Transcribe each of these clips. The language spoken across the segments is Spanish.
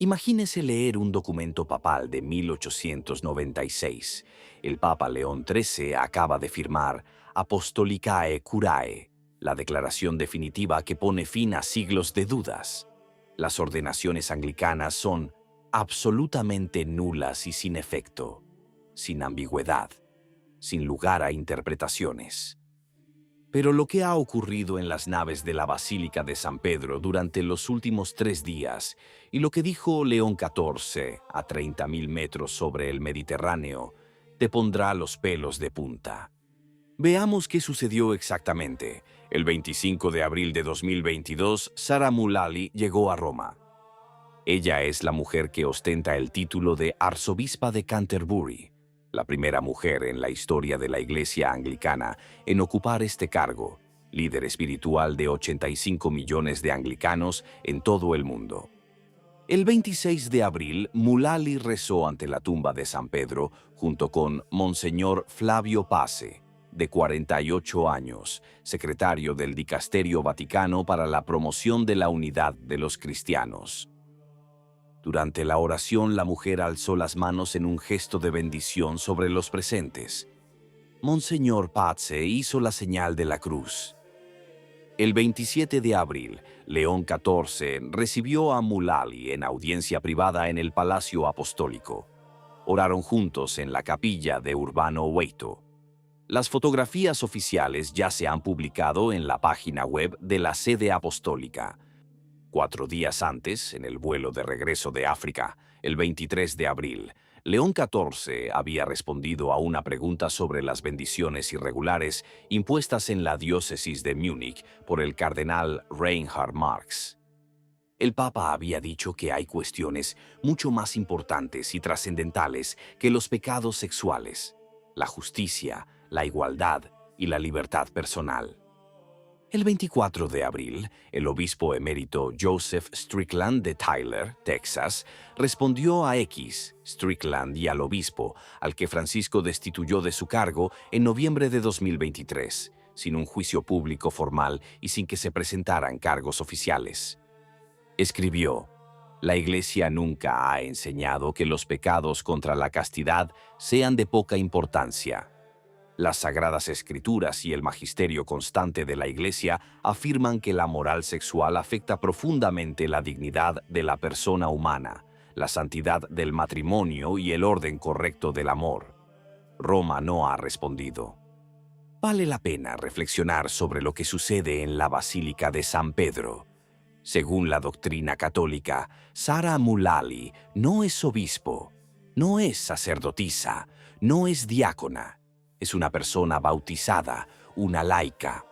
Imagínese leer un documento papal de 1896. El Papa León XIII acaba de firmar Apostolicae Curae, la declaración definitiva que pone fin a siglos de dudas. Las ordenaciones anglicanas son absolutamente nulas y sin efecto, sin ambigüedad, sin lugar a interpretaciones. Pero lo que ha ocurrido en las naves de la Basílica de San Pedro durante los últimos 3 días y lo que dijo León XIV a 30.000 metros sobre el Mediterráneo te pondrá los pelos de punta. Veamos qué sucedió exactamente. El 25 de abril de 2022, Sara Mullally llegó a Roma. Ella es la mujer que ostenta el título de arzobispa de Canterbury, la primera mujer en la historia de la Iglesia anglicana en ocupar este cargo, líder espiritual de 85 millones de anglicanos en todo el mundo. El 26 de abril, Mullally rezó ante la tumba de San Pedro junto con Monseñor Flavio Pace, de 48 años, secretario del Dicasterio Vaticano para la promoción de la unidad de los cristianos. Durante la oración, la mujer alzó las manos en un gesto de bendición sobre los presentes. Monseñor Pace hizo la señal de la cruz. El 27 de abril, León XIV recibió a Mullally en audiencia privada en el Palacio Apostólico. Oraron juntos en la capilla de Urbano Hueito. Las fotografías oficiales ya se han publicado en la página web de la sede apostólica. 4 días antes, en el vuelo de regreso de África, el 23 de abril, León XIV había respondido a una pregunta sobre las bendiciones irregulares impuestas en la diócesis de Múnich por el cardenal Reinhard Marx. El Papa había dicho que hay cuestiones mucho más importantes y trascendentales que los pecados sexuales, la justicia, la igualdad y la libertad personal. El 24 de abril, el obispo emérito Joseph Strickland de Tyler, Texas, respondió a X, Strickland y al obispo, al que Francisco destituyó de su cargo en noviembre de 2023, sin un juicio público formal y sin que se presentaran cargos oficiales. Escribió: «La Iglesia nunca ha enseñado que los pecados contra la castidad sean de poca importancia. Las Sagradas Escrituras y el magisterio constante de la Iglesia afirman que la moral sexual afecta profundamente la dignidad de la persona humana, la santidad del matrimonio y el orden correcto del amor». Roma no ha respondido. Vale la pena reflexionar sobre lo que sucede en la Basílica de San Pedro. Según la doctrina católica, Sara Mullally no es obispo, no es sacerdotisa, no es diácona. Es una persona bautizada, una laica.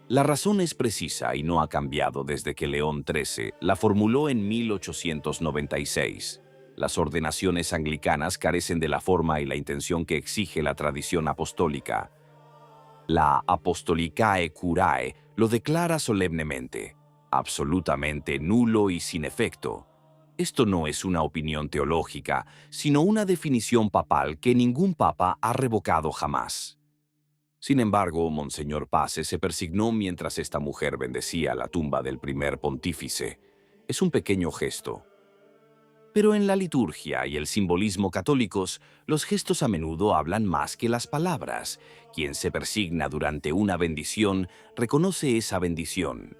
La razón es precisa y no ha cambiado desde que León XIII la formuló en 1896. Las ordenaciones anglicanas carecen de la forma y la intención que exige la tradición apostólica. La Apostolicae Curae lo declara solemnemente, absolutamente nulo y sin efecto. Esto no es una opinión teológica, sino una definición papal que ningún papa ha revocado jamás. Sin embargo, Monseñor Pace se persignó mientras esta mujer bendecía la tumba del primer pontífice. Es un pequeño gesto. Pero en la liturgia y el simbolismo católicos, los gestos a menudo hablan más que las palabras. Quien se persigna durante una bendición reconoce esa bendición.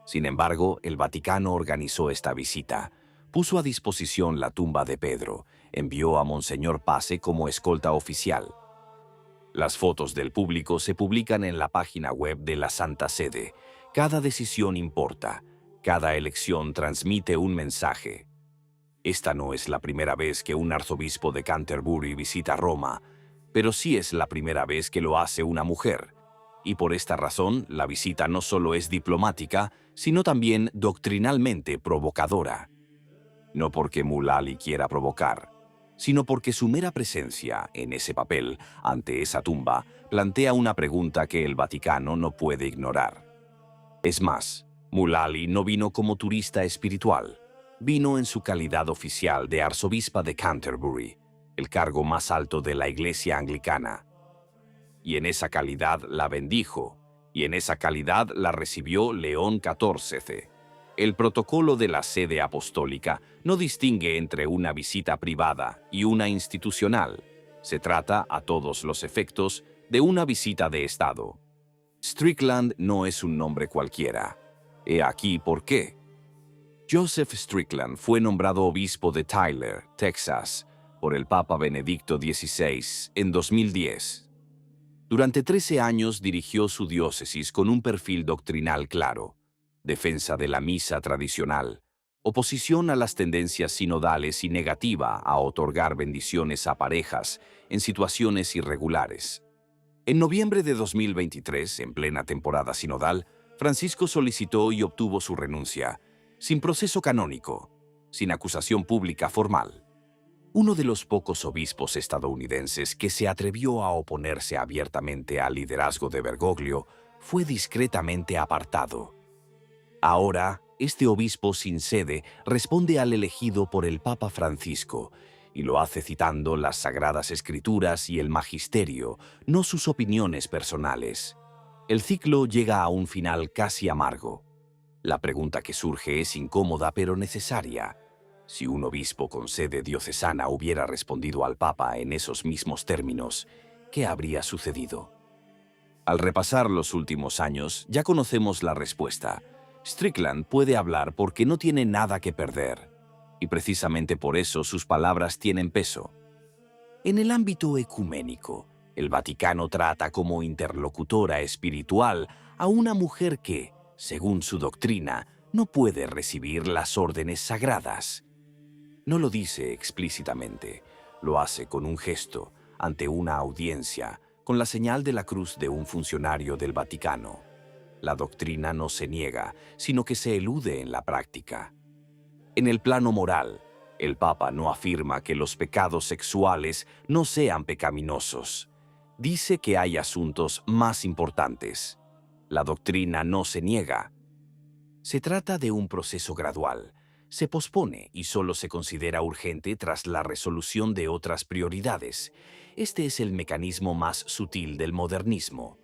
Sin embargo, el Vaticano organizó esta visita. Puso a disposición la tumba de Pedro, envió a Monseñor Pace como escolta oficial. Las fotos del público se publican en la página web de la Santa Sede. Cada decisión importa, cada elección transmite un mensaje. Esta no es la primera vez que un arzobispo de Canterbury visita Roma, pero sí es la primera vez que lo hace una mujer. Y por esta razón, la visita no solo es diplomática, sino también doctrinalmente provocadora. No porque Mullally quiera provocar, sino porque su mera presencia en ese papel, ante esa tumba, plantea una pregunta que el Vaticano no puede ignorar. Es más, Mullally no vino como turista espiritual, vino en su calidad oficial de arzobispa de Canterbury, el cargo más alto de la Iglesia anglicana. Y en esa calidad la bendijo, y en esa calidad la recibió León XIV. El protocolo de la sede apostólica no distingue entre una visita privada y una institucional. Se trata, a todos los efectos, de una visita de Estado. Strickland no es un nombre cualquiera. He aquí por qué. Joseph Strickland fue nombrado obispo de Tyler, Texas, por el Papa Benedicto XVI en 2010. Durante 13 años dirigió su diócesis con un perfil doctrinal claro: defensa de la misa tradicional, oposición a las tendencias sinodales y negativa a otorgar bendiciones a parejas en situaciones irregulares. En noviembre de 2023, en plena temporada sinodal, Francisco solicitó y obtuvo su renuncia, sin proceso canónico, sin acusación pública formal. Uno de los pocos obispos estadounidenses que se atrevió a oponerse abiertamente al liderazgo de Bergoglio fue discretamente apartado. Ahora, este obispo sin sede responde al elegido por el Papa Francisco, y lo hace citando las Sagradas Escrituras y el Magisterio, no sus opiniones personales. El ciclo llega a un final casi amargo. La pregunta que surge es incómoda pero necesaria. Si un obispo con sede diocesana hubiera respondido al Papa en esos mismos términos, ¿qué habría sucedido? Al repasar los últimos años, ya conocemos la respuesta. Strickland puede hablar porque no tiene nada que perder, y precisamente por eso sus palabras tienen peso. En el ámbito ecuménico, el Vaticano trata como interlocutora espiritual a una mujer que, según su doctrina, no puede recibir las órdenes sagradas. No lo dice explícitamente, lo hace con un gesto, ante una audiencia, con la señal de la cruz de un funcionario del Vaticano. La doctrina no se niega, sino que se elude en la práctica. En el plano moral, el Papa no afirma que los pecados sexuales no sean pecaminosos. Dice que hay asuntos más importantes. La doctrina no se niega. Se trata de un proceso gradual. Se pospone y solo se considera urgente tras la resolución de otras prioridades. Este es el mecanismo más sutil del modernismo.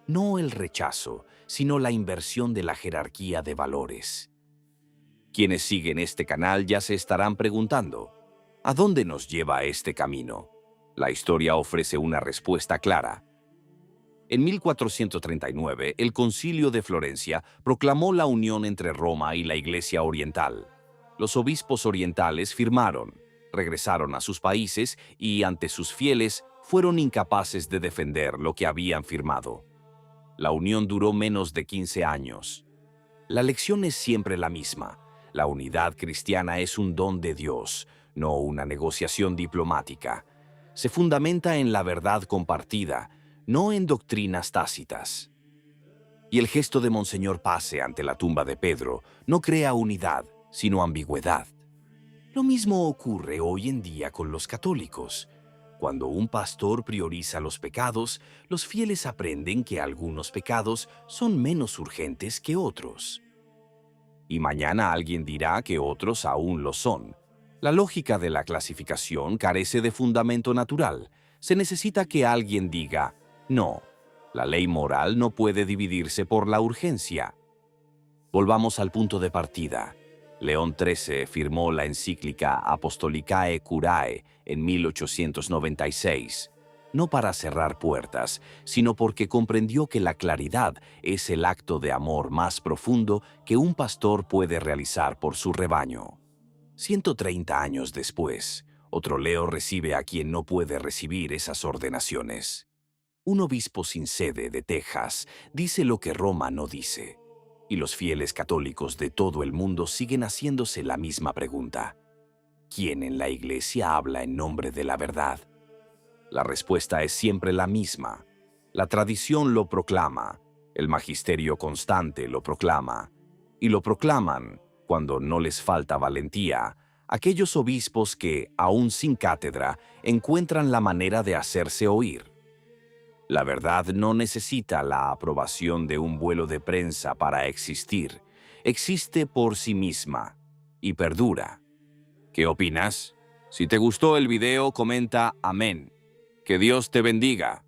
No el rechazo, sino la inversión de la jerarquía de valores. Quienes siguen este canal ya se estarán preguntando: ¿a dónde nos lleva este camino? La historia ofrece una respuesta clara. En 1439, el Concilio de Florencia proclamó la unión entre Roma y la Iglesia Oriental. Los obispos orientales firmaron, regresaron a sus países y, ante sus fieles, fueron incapaces de defender lo que habían firmado. La unión duró menos de 15 años. La lección es siempre la misma. La unidad cristiana es un don de Dios, no una negociación diplomática. Se fundamenta en la verdad compartida, no en doctrinas tácitas. Y el gesto de Monseñor Pase ante la tumba de Pedro no crea unidad, sino ambigüedad. Lo mismo ocurre hoy en día con los católicos. Cuando un pastor prioriza los pecados, los fieles aprenden que algunos pecados son menos urgentes que otros. Y mañana alguien dirá que otros aún lo son. La lógica de la clasificación carece de fundamento natural. Se necesita que alguien diga: no, la ley moral no puede dividirse por la urgencia. Volvamos al punto de partida. León XIII firmó la encíclica Apostolicae Curae en 1896, no para cerrar puertas, sino porque comprendió que la claridad es el acto de amor más profundo que un pastor puede realizar por su rebaño. 130 años después, otro Leo recibe a quien no puede recibir esas ordenaciones. Un obispo sin sede de Texas dice lo que Roma no dice. Y los fieles católicos de todo el mundo siguen haciéndose la misma pregunta: ¿quién en la Iglesia habla en nombre de la verdad? La respuesta es siempre la misma. La tradición lo proclama, el magisterio constante lo proclama, y lo proclaman, cuando no les falta valentía, aquellos obispos que, aún sin cátedra, encuentran la manera de hacerse oír. La verdad no necesita la aprobación de un vuelo de prensa para existir. Existe por sí misma y perdura. ¿Qué opinas? Si te gustó el video, comenta amén. Que Dios te bendiga.